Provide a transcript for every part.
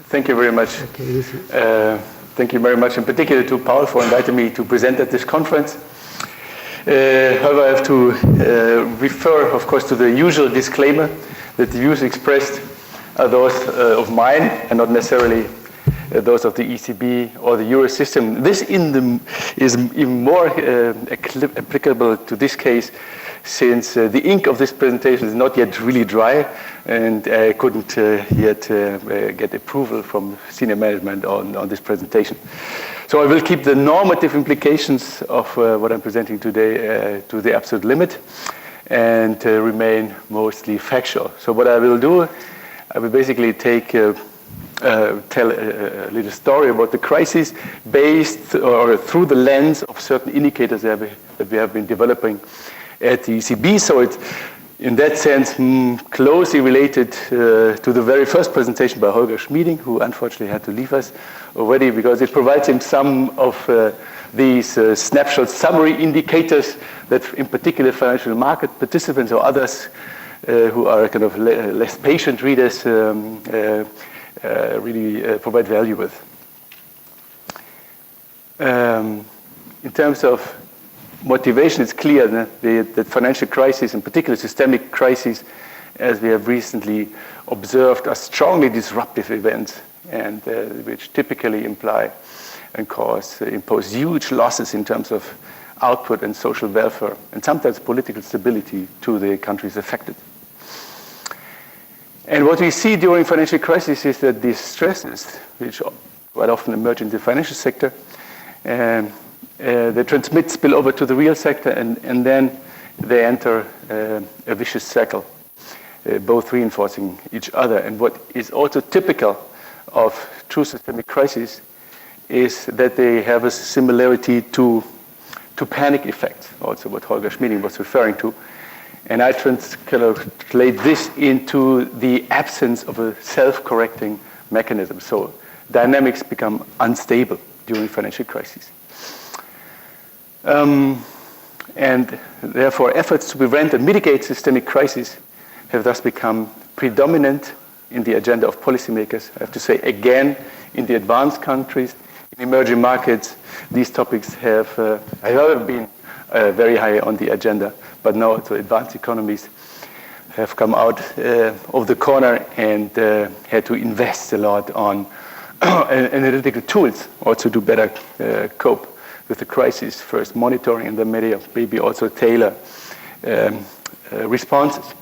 Thank you very much. Thank you very much, in particular to Paul for inviting me to present at this conference. However, I have to refer, of course, to the usual disclaimer that the views expressed are those of mine and not necessarily those of the ECB or the Euro system. This is even more applicable to this case, since the ink of this presentation is not yet really dry, and I couldn't yet get approval from senior management on this presentation. So I will keep the normative implications of what I'm presenting today to the absolute limit and remain mostly factual. So what I will do, I will basically tell a little story about the crisis based or through the lens of certain indicators that we have been developing at the ECB. So it's, in that sense, closely related to the very first presentation by Holger Schmieding, who unfortunately had to leave us already, because it provides him some of these snapshot summary indicators that, in particular, financial market participants or others who are kind of less patient readers really provide value with. In terms of motivation, it's clear that financial crises, in particular systemic crises, as we have recently observed, are strongly disruptive events, and which typically imply and impose huge losses in terms of output and social welfare, and sometimes political stability to the countries affected. And what we see during financial crisis is that these stresses, which quite often emerge in the financial sector, they transmit, spill over to the real sector, and then they enter a vicious cycle, both reinforcing each other. And what is also typical of true systemic crises is that they have a similarity to panic effects, also what Holger Schmieding was referring to. And I translate this into the absence of a self-correcting mechanism. So dynamics become unstable during financial crises. And therefore, efforts to prevent and mitigate systemic crises have thus become predominant in the agenda of policymakers. I have to say, again, in the advanced countries, in emerging markets, these topics have been very high on the agenda, but now the advanced economies have come out of the corner and had to invest a lot on analytical tools also to better cope with the crisis, first monitoring and then maybe also tailor responses.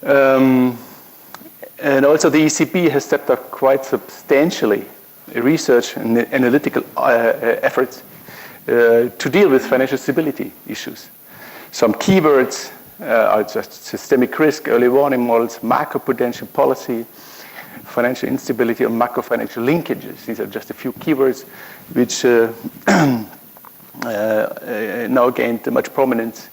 And also the ECB has stepped up quite substantially research and analytical efforts to deal with financial stability issues. Some keywords are just systemic risk, early warning models, macroprudential policy, financial instability, or macro-financial linkages. These are just a few keywords which now gained much prominence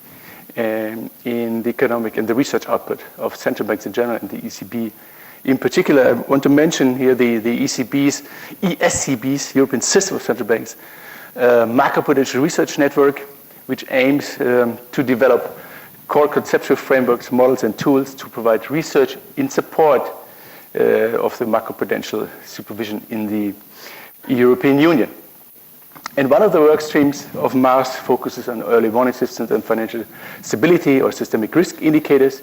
in the economic and the research output of central banks in general and the ECB. In particular, I want to mention here the ECB's, ESCB's, European System of Central Banks, macroprudential research network, which aims to develop core conceptual frameworks, models, and tools to provide research in support of the macroprudential supervision in the European Union. And one of the work streams of März focuses on early warning systems and financial stability or systemic risk indicators.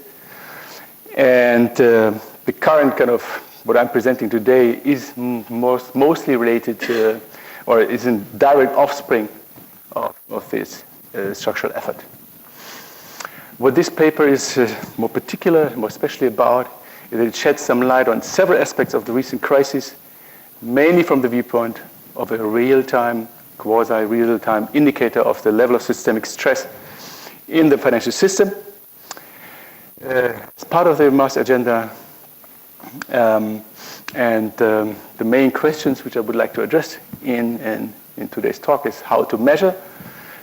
And the current kind of what I'm presenting today is mostly related to, or is in direct offspring of this structural effort. What this paper is more particular, more especially about, is that it sheds some light on several aspects of the recent crisis, mainly from the viewpoint of a real-time, quasi-real-time indicator of the level of systemic stress in the financial system. It's part of the März agenda, and the main questions which I would like to address in today's talk is how to measure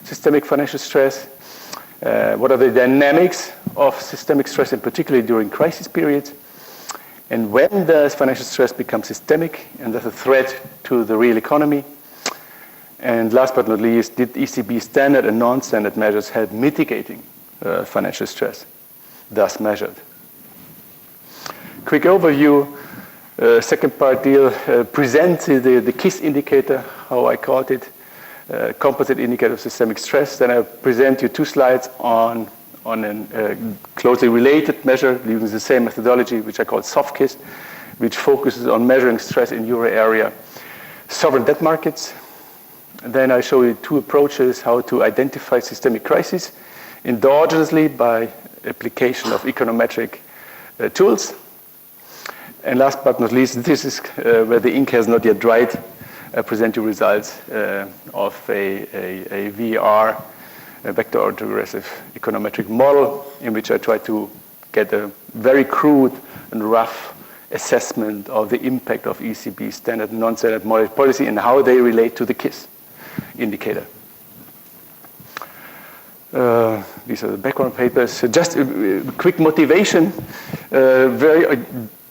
systemic financial stress, what are the dynamics of systemic stress, in particular during crisis periods, and when does financial stress become systemic and thus a threat to the real economy? And last but not least, did ECB standard and non-standard measures help mitigating financial stress, thus measured? Quick overview. Second part deal presents the KISS indicator, how I called it, composite indicator of systemic stress. Then I present you 2 slides on a closely related measure using the same methodology, which I call soft KISS, which focuses on measuring stress in euro area sovereign debt markets. And then I show you 2 approaches how to identify systemic crises endogenously by application of econometric tools. And last but not least, this is where the ink has not yet dried. I present you results of a VR, a vector autoregressive econometric model, in which I try to get a very crude and rough assessment of the impact of ECB standard and non-standard monetary policy and how they relate to the KISS indicator. These are the background papers. Just a quick motivation,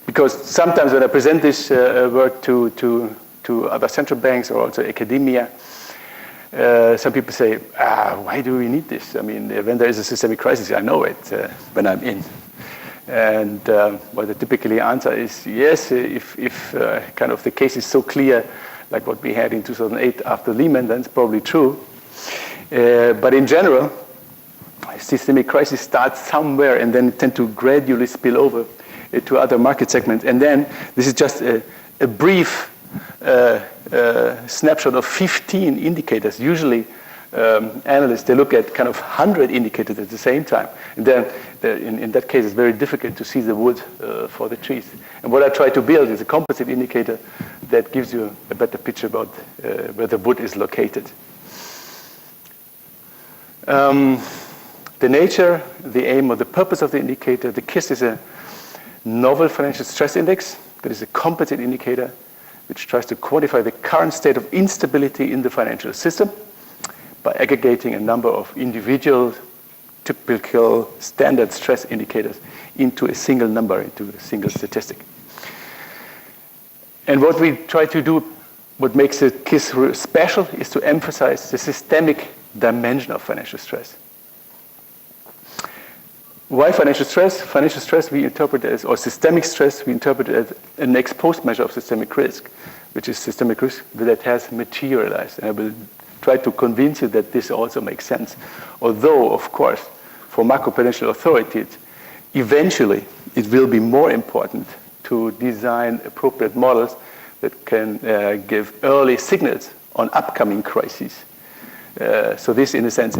because sometimes when I present this work to other central banks or also academia, some people say, why do we need this? I mean, when there is a systemic crisis, I know it when I'm in. And what the typically answer is, yes, if kind of the case is so clear, like what we had in 2008 after Lehman, then it's probably true. But in general, systemic crisis starts somewhere and then tend to gradually spill over to other market segments. And then this is just a brief snapshot of 15 indicators. Usually, analysts, they look at kind of 100 indicators at the same time. And then in that case, it's very difficult to see the wood for the trees. And what I try to build is a composite indicator that gives you a better picture about where the wood is located. The nature, the aim, or the purpose of the indicator, the KISS is a novel financial stress index that is a composite indicator which tries to quantify the current state of instability in the financial system by aggregating a number of individual, typical, standard stress indicators into a single number, into a single statistic. And what we try to do, what makes the KISS special, is to emphasize the systemic dimension of financial stress. Why financial stress? Financial stress we interpret as, or systemic stress we interpret as an ex post measure of systemic risk, which is systemic risk that has materialized. And I will try to convince you that this also makes sense. Although, of course, for macroprudential authorities, eventually it will be more important to design appropriate models that can give early signals on upcoming crises. So this, in a sense,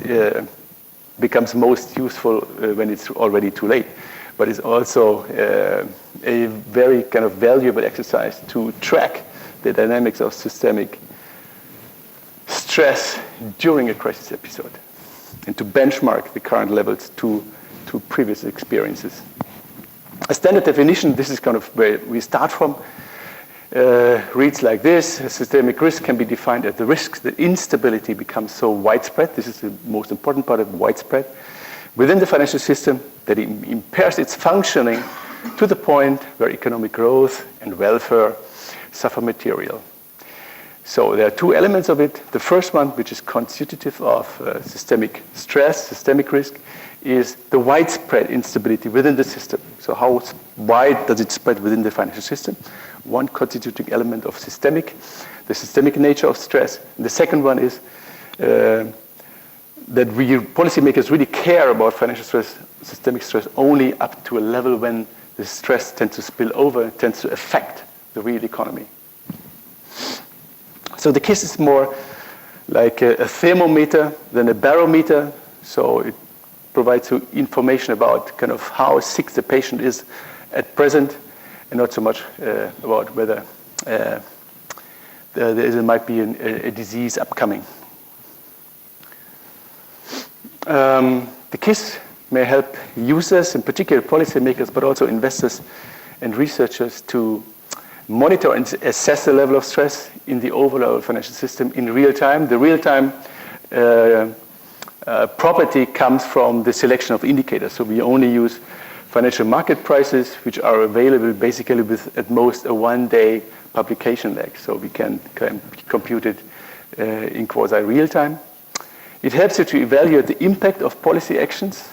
becomes most useful when it's already too late. But it's also a very kind of valuable exercise to track the dynamics of systemic stress during a crisis episode and to benchmark the current levels to previous experiences. A standard definition, this is kind of where we start from, reads like this: systemic risk can be defined as the risk that instability becomes so widespread, this is the most important part of widespread, within the financial system that it impairs its functioning to the point where economic growth and welfare suffer material. So there are 2 elements of it. The first one, which is constitutive of systemic stress, systemic risk, is the widespread instability within the system. So how wide does it spread within the financial system? One constituting element of the systemic nature of stress. And the second one is that policymakers really care about financial stress, systemic stress, only up to a level when the stress tends to spill over, tends to affect the real economy. So the KISS is more like a thermometer than a barometer. So it provides you information about kind of how sick the patient is at present, and not so much about whether there might be a disease upcoming. The KISS may help users, in particular policymakers, but also investors and researchers, to monitor and assess the level of stress in the overall financial system in real time. The real-time property comes from the selection of indicators. So we only use financial market prices, which are available basically with at most a 1-day publication lag. So we can compute it in quasi-real time. It helps you to evaluate the impact of policy actions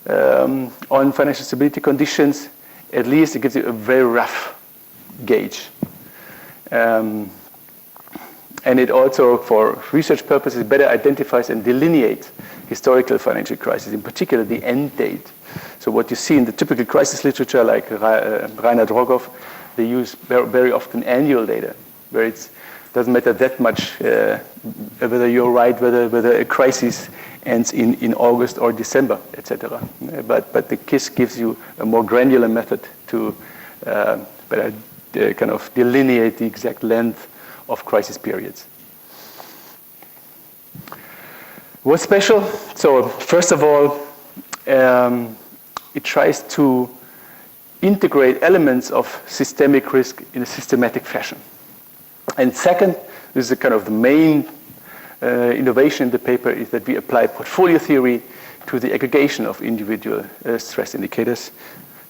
on financial stability conditions. At least it gives you a very rough gauge. And it also, for research purposes, better identifies and delineates historical financial crises, in particular the end date. So what you see in the typical crisis literature, like Reinhard Rogoff, they use very often annual data, where it doesn't matter that much whether you're right, whether a crisis ends in August or December, etc. But the KISS gives you a more granular method to better kind of delineate the exact length of crisis periods. What's special? So first of all, it tries to integrate elements of systemic risk in a systematic fashion. And second, this is kind of the main innovation in the paper, is that we apply portfolio theory to the aggregation of individual stress indicators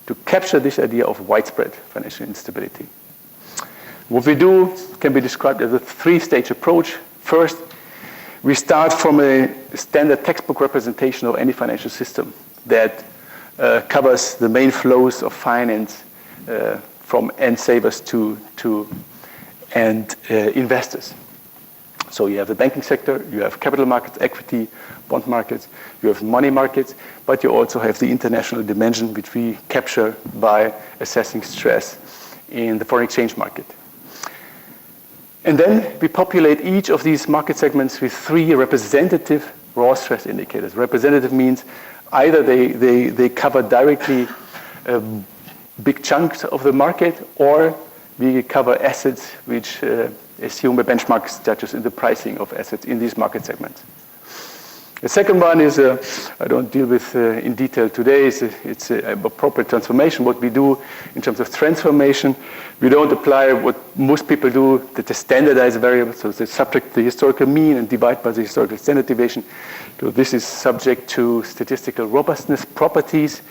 to capture this idea of widespread financial instability. What we do can be described as a three-stage approach. First, we start from a standard textbook representation of any financial system that covers the main flows of finance from end savers to end investors. So you have the banking sector, you have capital markets, equity, bond markets, you have money markets, but you also have the international dimension, which we capture by assessing stress in the foreign exchange market. And then we populate each of these market segments with three representative raw stress indicators. Representative means either they cover directly big chunks of the market, or we cover assets which assume a benchmark status in the pricing of assets in these market segments. The second one is, I don't deal with in detail today, it's appropriate transformation. What we do in terms of transformation, we don't apply what most people do, that the standardized variable, so they subtract the historical mean and divide by the historical standard deviation. So this is subject to statistical robustness properties,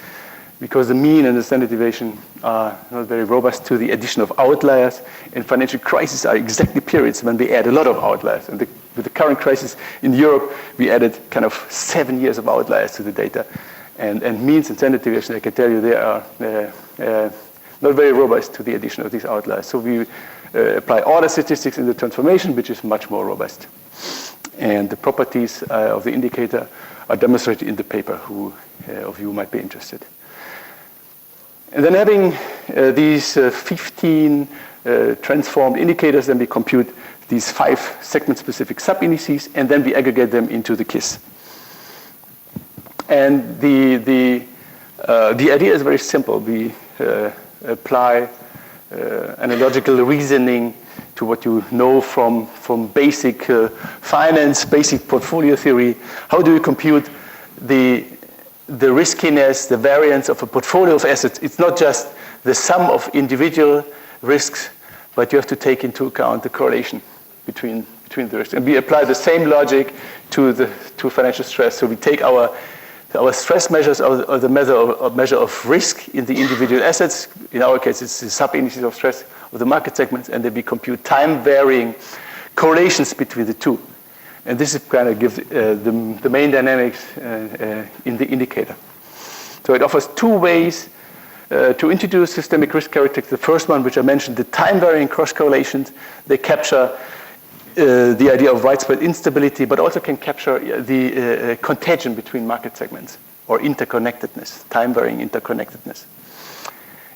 because the mean and the standard deviation are not very robust to the addition of outliers. And financial crises are exactly periods when we add a lot of outliers. And with the current crisis in Europe, we added kind of 7 years of outliers to the data. And means and standard deviation, I can tell you, they are not very robust to the addition of these outliers. So we apply order statistics in the transformation, which is much more robust. And the properties of the indicator are demonstrated in the paper, who of you might be interested. And then having these 15 transformed indicators, then we compute these 5 segment-specific sub-indices, and then we aggregate them into the KISS. And the idea is very simple. We apply analogical reasoning to what you know from basic finance, basic portfolio theory. How do you compute the riskiness, the variance of a portfolio of assets? It's not just the sum of individual risks, but you have to take into account the correlation between the risks. And we apply the same logic to financial stress. So we take our stress measures, or the measure of risk in the individual assets. In our case, it's the sub-indices of stress of the market segments, and then we compute time-varying correlations between the two. And this kind of gives the main dynamics in the indicator. So it offers 2 ways to introduce systemic risk characteristics. The first one, which I mentioned, the time-varying cross-correlations, they capture the idea of widespread instability, but also can capture the contagion between market segments, or interconnectedness, time-varying interconnectedness.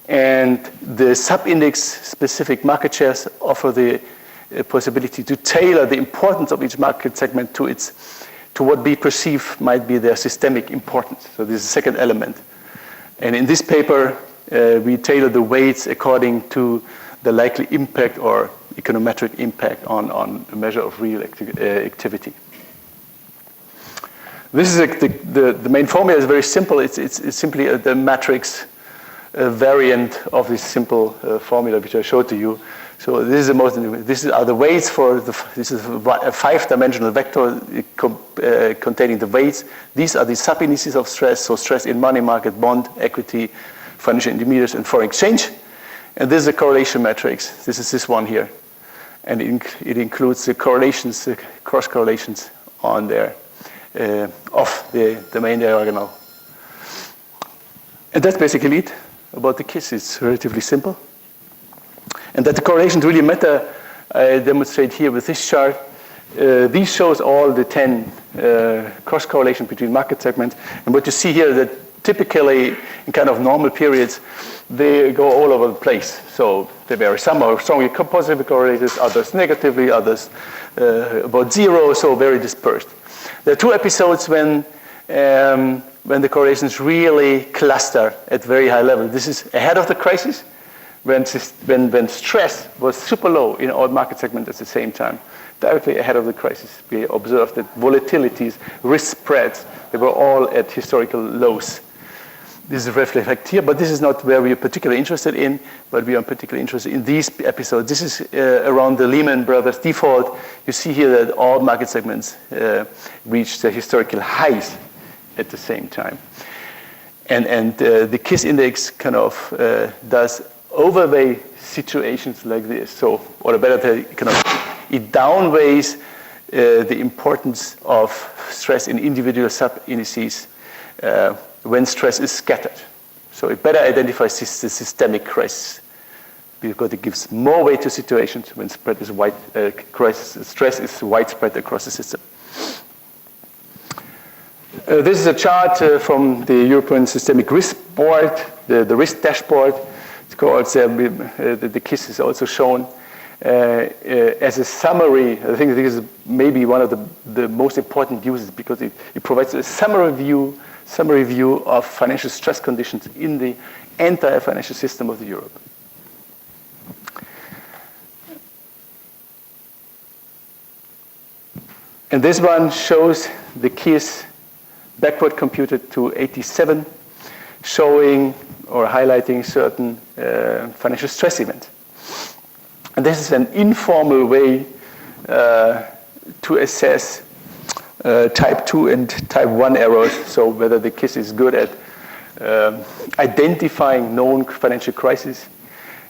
And the sub-index specific market shares offer the possibility to tailor the importance of each market segment to what we perceive might be their systemic importance. So this is the second element. And in this paper, we tailor the weights according to the likely impact or econometric impact on a measure of real activity. This is the main formula is very simple. It's simply the matrix variant of this simple formula which I showed to you. So this is these are the weights for this is a 5-dimensional vector containing the weights. These are the sub-indices of stress. So stress in money market, bond, equity, financial intermediaries, and foreign exchange. And this is a correlation matrix. This is this one here, and it includes the correlations, the cross correlations on there of the main diagonal. And that's basically it about the KISS. It's relatively simple. And And that the correlations really matter, I demonstrate here with this chart. These shows all the 10 cross correlation between market segments. And what you see here that typically in kind of normal periods, they go all over the place. So they vary. Some are strongly positively correlated, others negatively, others about zero, so very dispersed. There are 2 episodes when the correlations really cluster at very high level. This is ahead of the crisis, when stress was super low in all market segments at the same time. Directly ahead of the crisis, we observed that volatilities, risk spreads, they were all at historical lows. This is reflected here, but this is not where we are particularly interested in, but we are particularly interested in these episodes. This is around the Lehman Brothers default. You see here that all market segments reached their historical highs at the same time. And the KISS index kind of does overweigh situations like this. So, or better, kind of, it downweighs the importance of stress in individual sub-indices when stress is scattered. So it better identifies the systemic crisis because it gives more weight to situations when stress is widespread across the system. This is a chart from the European Systemic Risk Board, the risk dashboard. It's called, the KISS is also shown as a summary. I think this is maybe one of the most important uses because it provides a summary view of financial stress conditions in the entire financial system of Europe. And this one shows the KISS backward computed to 87, showing or highlighting certain financial stress events. And this is an informal way to assess type 2 and type 1 errors, so whether the KISS is good at identifying known financial crises.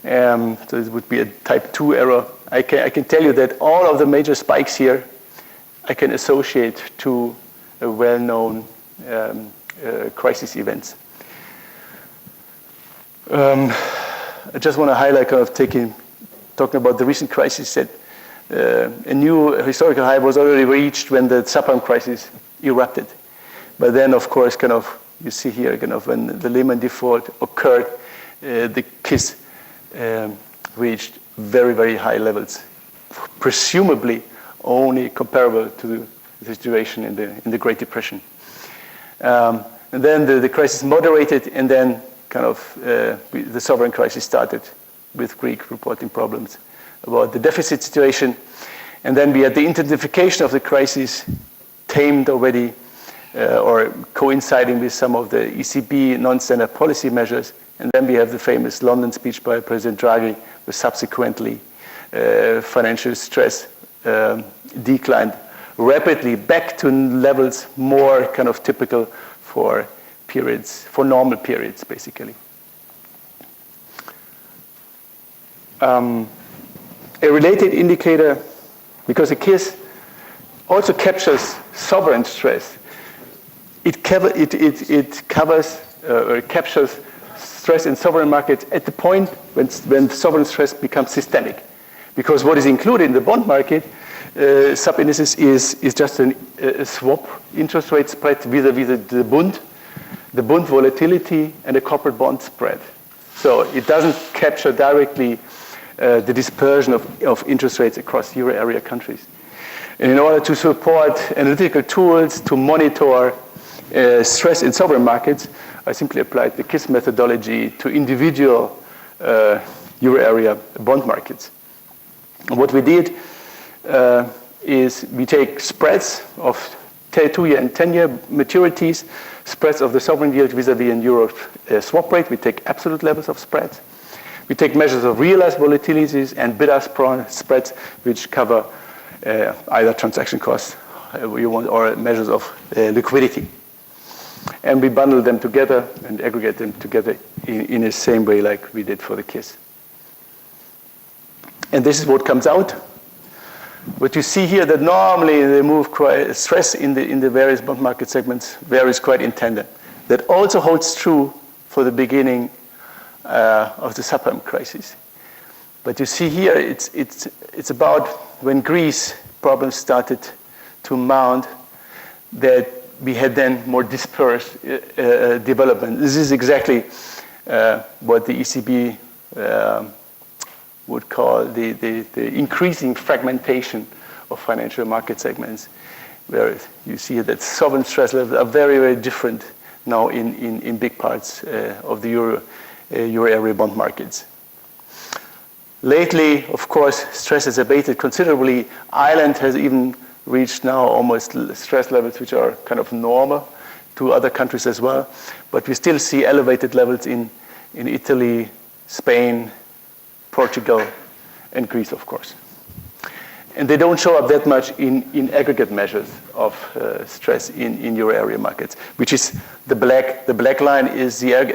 So this would be a type 2 error. I can tell you that all of the major spikes here I can associate to a well-known crisis events. I just want to highlight kind of talking about the recent crisis that a new historical high was already reached when the subprime crisis erupted. But then, of course, kind of you see here, kind of when the Lehman default occurred, the KISS reached very, very high levels, presumably only comparable to the situation in the Great Depression. And then the crisis moderated, and then kind of the sovereign crisis started with Greek reporting problems about the deficit situation. And then we had the intensification of the crisis tamed already or coinciding with some of the ECB non-standard policy measures. And then we have the famous London speech by President Draghi, with subsequently financial stress declined rapidly back to levels more kind of typical for periods, for normal periods, basically. A related indicator, because the KISS also captures sovereign stress. It captures stress in sovereign markets at the point when sovereign stress becomes systemic. Because what is included in the bond market, sub-indices is just a swap interest rate spread vis-a-vis the Bund volatility, and the corporate bond spread. So it doesn't capture directly the dispersion of interest rates across euro area countries. And in order to support analytical tools to monitor stress in sovereign markets, I simply applied the KISS methodology to individual euro area bond markets. And what we did is we take spreads of 2-year and 10-year maturities, spreads of the sovereign yield vis-a-vis an euro swap rate. We take absolute levels of spreads. We take measures of realized volatilities and bid-ask spreads, which cover either transaction costs or measures of liquidity. And we bundle them together and aggregate them together in the same way like we did for the KISS. And this is what comes out. What you see here, that normally the move stress in the various bond market segments varies quite in tandem. That also holds true for the beginning of the subprime crisis. But you see here, it's about when Greece problems started to mount that we had then more dispersed development. This is exactly what the ECB would call the increasing fragmentation of financial market segments, where you see that sovereign stress levels are very, very different now in big parts of the euro area bond markets. Lately, of course, stress has abated considerably. Ireland has even reached now almost stress levels which are kind of normal to other countries as well. But we still see elevated levels in Italy, Spain, Portugal, and Greece, of course. And they don't show up that much in aggregate measures of stress in euro area markets, which is the black. The black line is a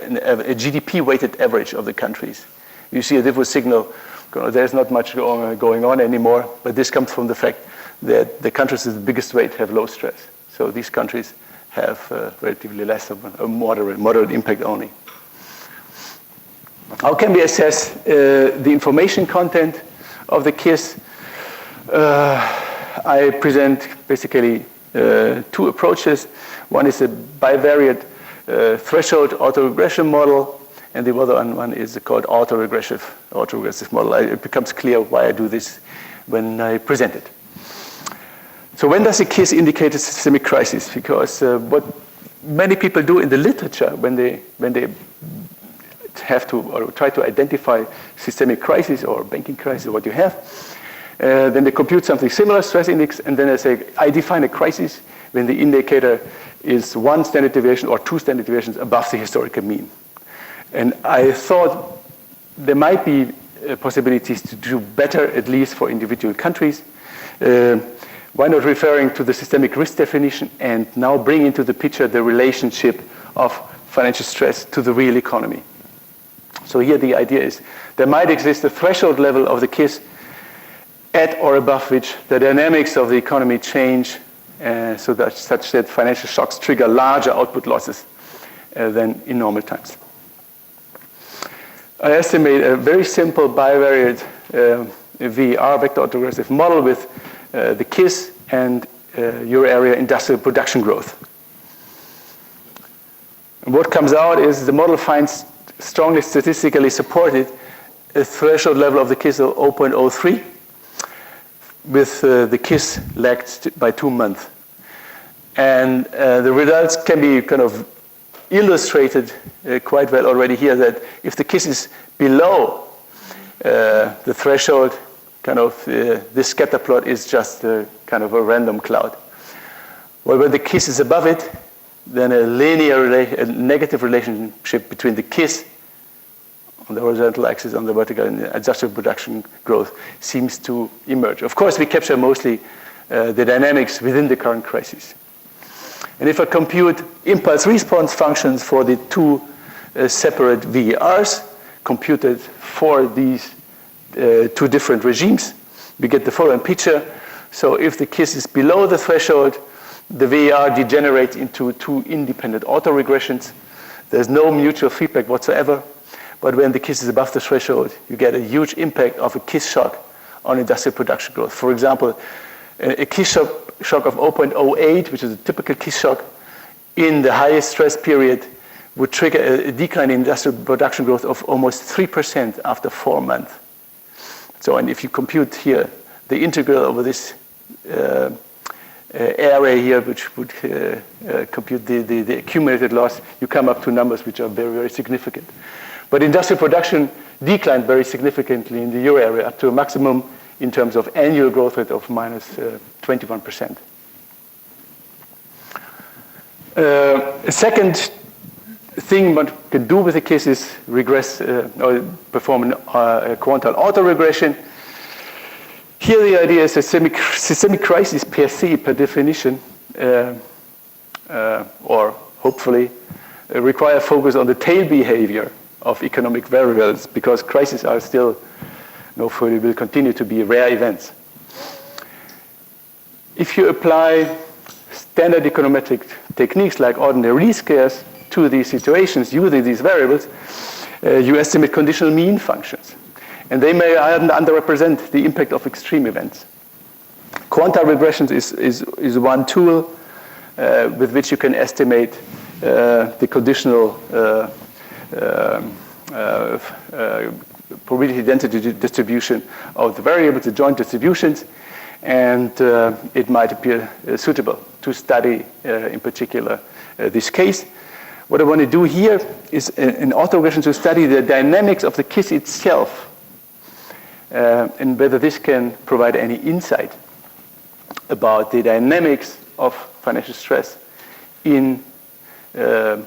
GDP-weighted average of the countries. You see a different signal. There's not much going on anymore, but this comes from the fact that the countries with the biggest weight have low stress. So these countries have relatively less of a moderate impact only. How can we assess the information content of the KISS? I present basically two approaches. One is a bivariate threshold autoregression model, and the other one is called autoregressive model. It becomes clear why I do this when I present it. So when does a KISS indicate a systemic crisis? Because what many people do in the literature when they have to or try to identify systemic crisis or banking crisis or what you have, then they compute something similar, stress index, and then they say, I define a crisis when the indicator is 1 standard deviation or 2 standard deviations above the historical mean. And I thought there might be possibilities to do better, at least for individual countries. Why not referring to the systemic risk definition and now bring into the picture the relationship of financial stress to the real economy? So here the idea is there might exist a threshold level of the KISS at or above which the dynamics of the economy change such that financial shocks trigger larger output losses than in normal times. I estimate a very simple bivariate VER, vector autoregressive model with the KISS and euro area industrial production growth. And what comes out is the model finds strongly statistically supported a threshold level of the KISS of 0.03 with the KISS lagged by 2 months. And the results can be kind of illustrated quite well already here that if the KISS is below the threshold, kind of this scatter plot is just kind of a random cloud. Well, when the KISS is above it, then a negative relationship between the KISS on the horizontal axis, on the vertical, and the industrial production growth seems to emerge. Of course, we capture mostly the dynamics within the current crisis. And if I compute impulse response functions for the two separate VERs computed for these two different regimes, we get the following picture. So if the KISS is below the threshold, the VER degenerates into two independent autoregressions. There's no mutual feedback whatsoever. But when the KISS is above the threshold, you get a huge impact of a KISS shock on industrial production growth. For example, a KISS shock of 0.08, which is a typical KISS shock, in the highest stress period would trigger a decline in industrial production growth of almost 3% after 4 months. So, and if you compute here the integral over this area here, which would compute the accumulated loss, you come up to numbers which are very, very significant. But industrial production declined very significantly in the euro area up to a maximum in terms of annual growth rate of minus 21%. A second thing one can do with the KISS is regress or perform a quantile autoregression. Here the idea is a systemic crisis per se, per definition, or hopefully require focus on the tail behavior of economic variables, because crises are still, hopefully will continue to be rare events. If you apply standard econometric techniques like ordinary least squares to these situations using these variables, you estimate conditional mean functions. and they may underrepresent the impact of extreme events. Quantile regression is one tool with which you can estimate the conditional probability density distribution of the variables, the joint distributions, and it might appear suitable to study, in particular, this case. What I want to do here is an autoregression to study the dynamics of the KISS itself, and whether this can provide any insight about the dynamics of financial stress in under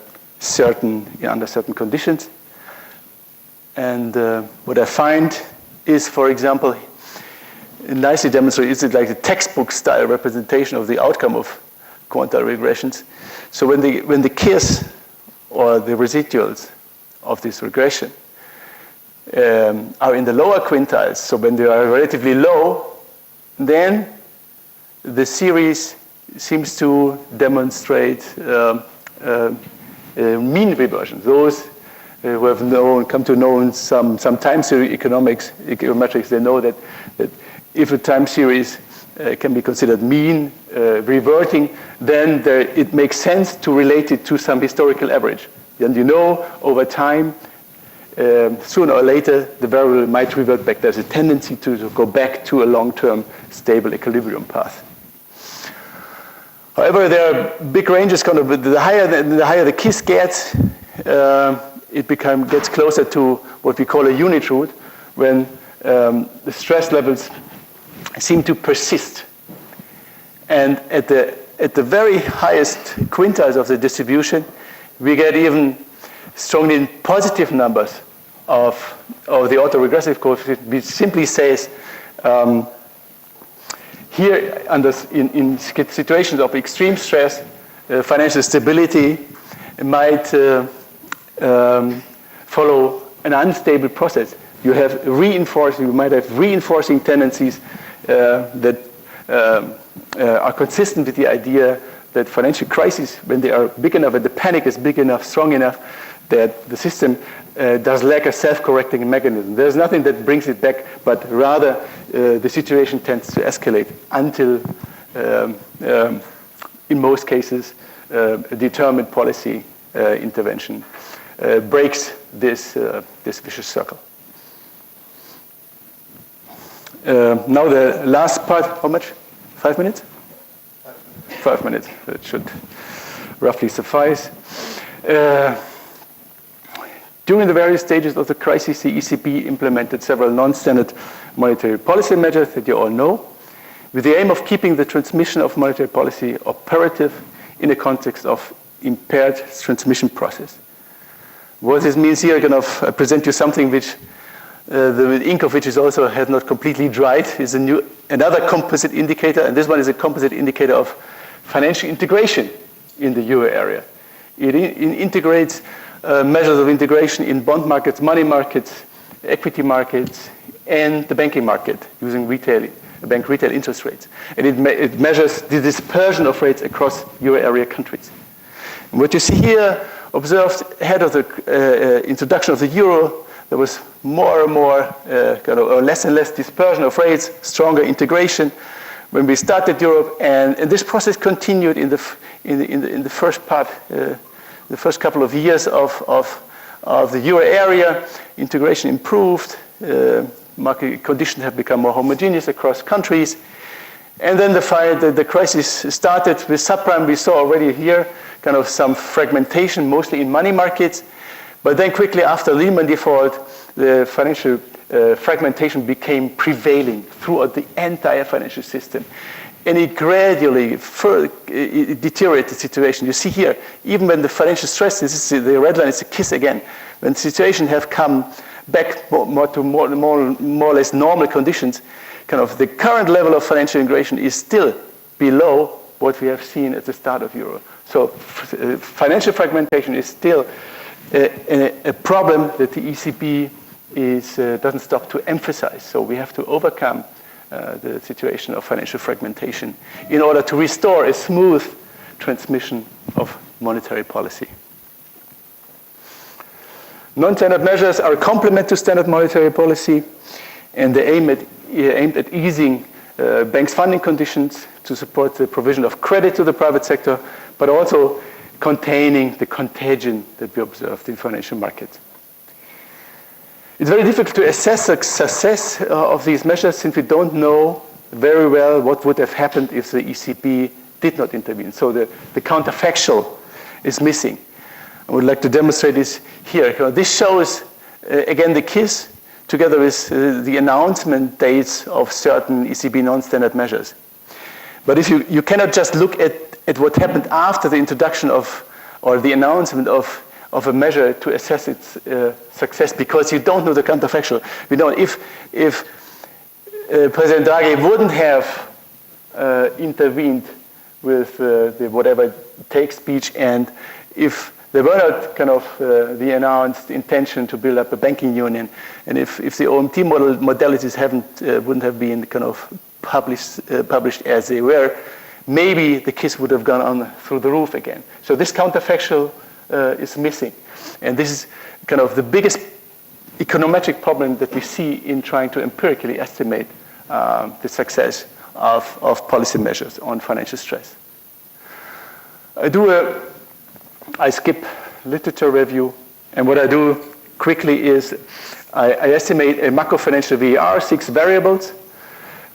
certain conditions. And what I find is, for example, nicely demonstrated, is it like a textbook style representation of the outcome of quantile regressions. So when the KISS or the residuals of this regression are in the lower quintiles, so when they are relatively low, then the series seems to demonstrate mean reversion. Those who have come to know some time series econometrics, they know that if a time series can be considered mean reverting, then it makes sense to relate it to some historical average. And you know, over time, sooner or later, the variable might revert back. There's a tendency to go back to a long-term stable equilibrium path. However, there are big ranges. Kind of the higher the KISS gets, it gets closer to what we call a unit root, when the stress levels seem to persist. And at the very highest quintiles of the distribution, we get even strongly positive numbers of the autoregressive coefficient, which simply says here in situations of extreme stress, financial stability might follow an unstable process. You might have reinforcing tendencies that are consistent with the idea that financial crises, when they are big enough and the panic is big enough, strong enough, that the system does lack a self-correcting mechanism. There's nothing that brings it back, but rather the situation tends to escalate until, in most cases, a determined policy intervention breaks this vicious circle. Now the last part, how much? 5 minutes? 5 minutes. That should roughly suffice. During the various stages of the crisis, the ECB implemented several non-standard monetary policy measures that you all know, with the aim of keeping the transmission of monetary policy operative in the context of impaired transmission process. What this means here, I present you something which the ink of which has not completely dried, is another composite indicator, and this one is a composite indicator of financial integration in the euro area. It integrates measures of integration in bond markets, money markets, equity markets, and the banking market using bank retail interest rates. And it measures the dispersion of rates across euro area countries. And what you see here, observed ahead of the introduction of the euro, there was more and more, less and less dispersion of rates, stronger integration when we started Europe, and this process continued in the first part, the first couple of years of the euro area. Integration improved, market conditions have become more homogeneous across countries, and then the crisis started with subprime. We saw already here some fragmentation, mostly in money markets. But then quickly after Lehman default, the financial fragmentation became prevailing throughout the entire financial system. And it gradually deteriorated the situation. You see here, even when the financial stress, the red line is the KISS again, when the situation have come back more or less normal conditions, the current level of financial integration is still below what we have seen at the start of Euro. So financial fragmentation is still a problem that the ECB doesn't stop to emphasize. So we have to overcome the situation of financial fragmentation in order to restore a smooth transmission of monetary policy. Non-standard measures are a complement to standard monetary policy, and they aimed at easing banks' funding conditions to support the provision of credit to the private sector, but also containing the contagion that we observed in financial markets. It's very difficult to assess the success of these measures since we don't know very well what would have happened if the ECB did not intervene. So the counterfactual is missing. I would like to demonstrate this here. This shows, again, the KISS together with the announcement dates of certain ECB non-standard measures. But if you cannot just look at what happened after the introduction of, or the announcement of a measure to assess its success, because you don't know the counterfactual. We don't. If President Draghi wouldn't have intervened with the whatever it takes speech, and if there were not kind of the announced intention to build up a banking union, and if the OMT modalities wouldn't have been kind of published as they were, maybe the KISS would have gone on through the roof again. So this counterfactual is missing. And this is kind of the biggest econometric problem that we see in trying to empirically estimate the success of policy measures on financial stress. I skip literature review, and what I do quickly is I estimate a macro-financial VAR, 6 variables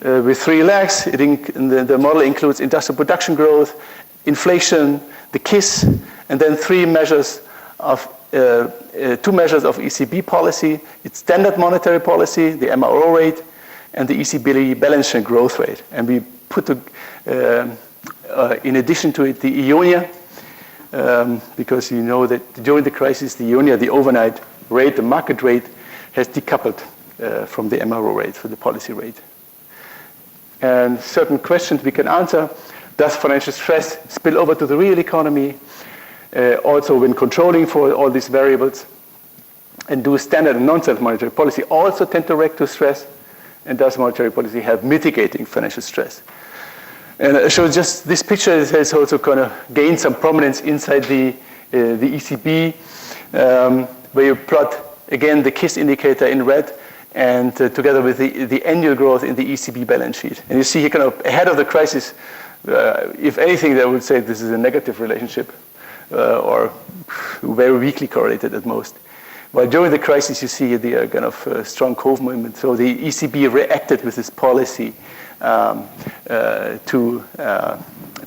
with 3 legs. The model includes industrial production growth, inflation, the KISS, and then 2 measures of ECB policy. It's standard monetary policy, the MRO rate, and the ECB balance sheet growth rate. And we put, in addition to it, the EONIA, because you know that during the crisis, the EONIA, the overnight rate, the market rate, has decoupled from the MRO rate, for the policy rate. And certain questions we can answer. Does financial stress spill over to the real economy? Also, when controlling for all these variables, and do standard and non-standard monetary policy also tend to react to stress? And does monetary policy help mitigating financial stress? And so just this picture has also kind of gained some prominence inside the ECB, where you plot, again, the KISS indicator in red, and together with the annual growth in the ECB balance sheet. And you see here kind of ahead of the crisis, if anything, I would say this is a negative relationship, or very weakly correlated at most. While during the crisis, you see the kind of strong Cove movement. So the ECB reacted with this policy to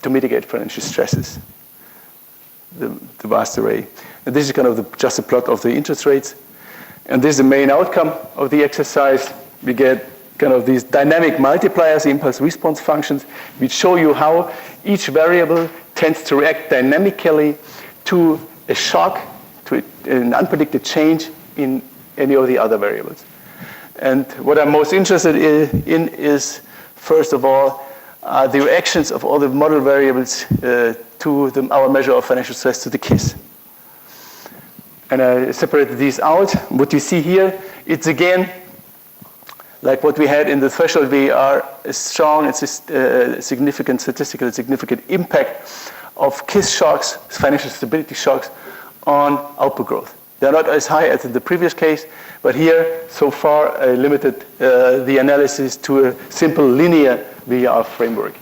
mitigate financial stresses, the vast array. And this is kind of just a plot of the interest rates. And this is the main outcome of the exercise. We get kind of these dynamic multipliers, the impulse response functions, which show you how each variable tends to react dynamically to a shock, to an unpredicted change in any of the other variables. And what I'm most interested in is, first of all, the reactions of all the model variables to our measure of financial stress, to the KISS. And I separated these out. What you see here, it's again, like what we had in the threshold VAR, a strong and significant, statistically significant impact of KISS shocks, financial stability shocks, on output growth. They're not as high as in the previous case, but here, so far, I limited the analysis to a simple linear VAR framework.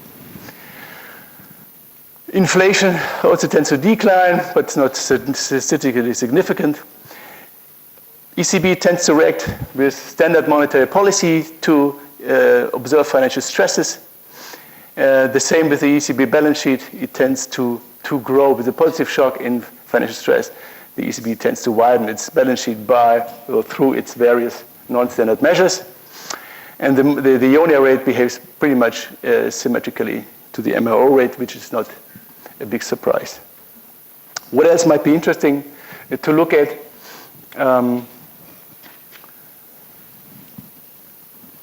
Inflation also tends to decline, but it's not statistically significant. ECB tends to react with standard monetary policy to observe financial stresses. The same with the ECB balance sheet. It tends to grow with a positive shock in financial stress. The ECB tends to widen its balance sheet through its various non-standard measures. And the EONIA rate behaves pretty much symmetrically to the MRO rate, which is not a big surprise. What else might be interesting to look at?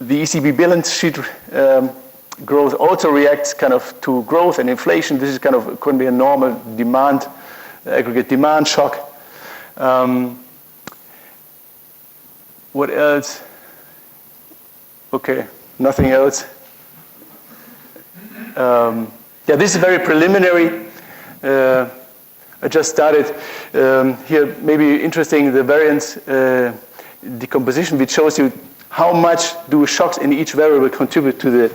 The ECB balance sheet growth also reacts kind of to growth and inflation. This is kind of could be a normal demand, aggregate demand shock. What else? Okay, nothing else. Yeah, this is very preliminary. I just started here, maybe interesting, the variance decomposition, which shows you how much do shocks in each variable contribute to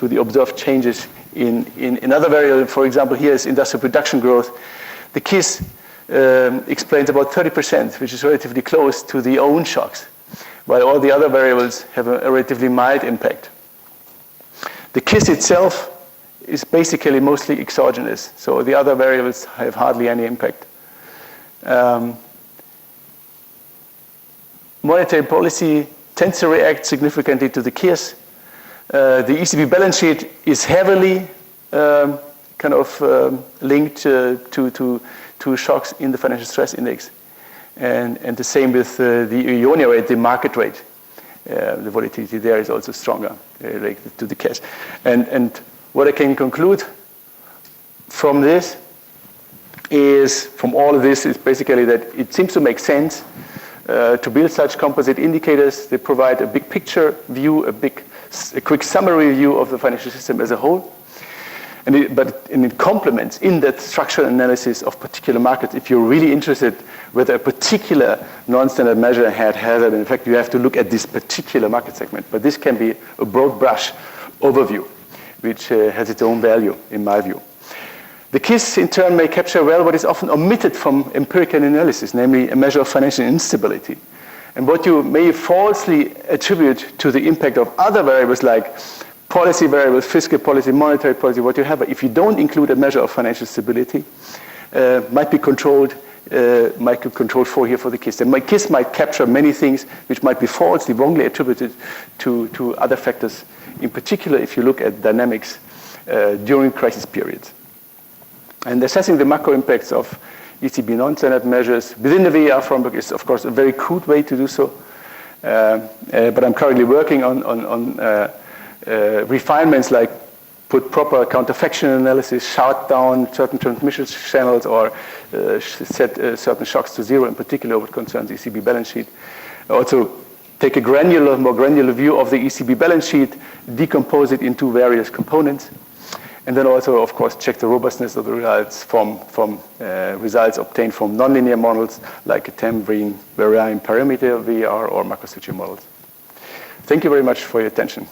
the observed changes in other variables. For example, here is industrial production growth. The KISS explains about 30%, which is relatively close to the own shocks, while all the other variables have a relatively mild impact. The KISS itself is basically mostly exogenous, so the other variables have hardly any impact. Monetary policy tends to react significantly to the KISS. The ECB balance sheet is heavily linked to shocks in the financial stress index. And the same with the Ionia rate, the market rate. The volatility there is also stronger related to the cash. And what I can conclude from this is, from all of this, is basically that it seems to make sense to build such composite indicators. They provide a big picture view, a quick summary view of the financial system as a whole. But it complements in-depth structural analysis of particular markets. If you're really interested whether a particular non-standard measure had hazard, in fact, you have to look at this particular market segment. But this can be a broad brush overview, which has its own value, in my view. The KISS, in turn, may capture well what is often omitted from empirical analysis, namely a measure of financial instability. And what you may falsely attribute to the impact of other variables like policy variables, fiscal policy, monetary policy, what you have, but if you don't include a measure of financial stability, might be controlled for here for the KISS. And my KISS might capture many things which might be falsely, wrongly attributed to other factors, in particular if you look at dynamics during crisis periods. And assessing the macro impacts of ECB non-standard measures within the VAR framework is, of course, a very crude way to do so. But I'm currently working on refinements like put proper counterfactual analysis, shut down certain transmission channels, or set certain shocks to zero, in particular what concerns ECB balance sheet. Also take a more granular view of the ECB balance sheet, decompose it into various components, and then also, of course, check the robustness of the results from results obtained from nonlinear models like a varying parameter VAR or macro switching models. Thank you very much for your attention.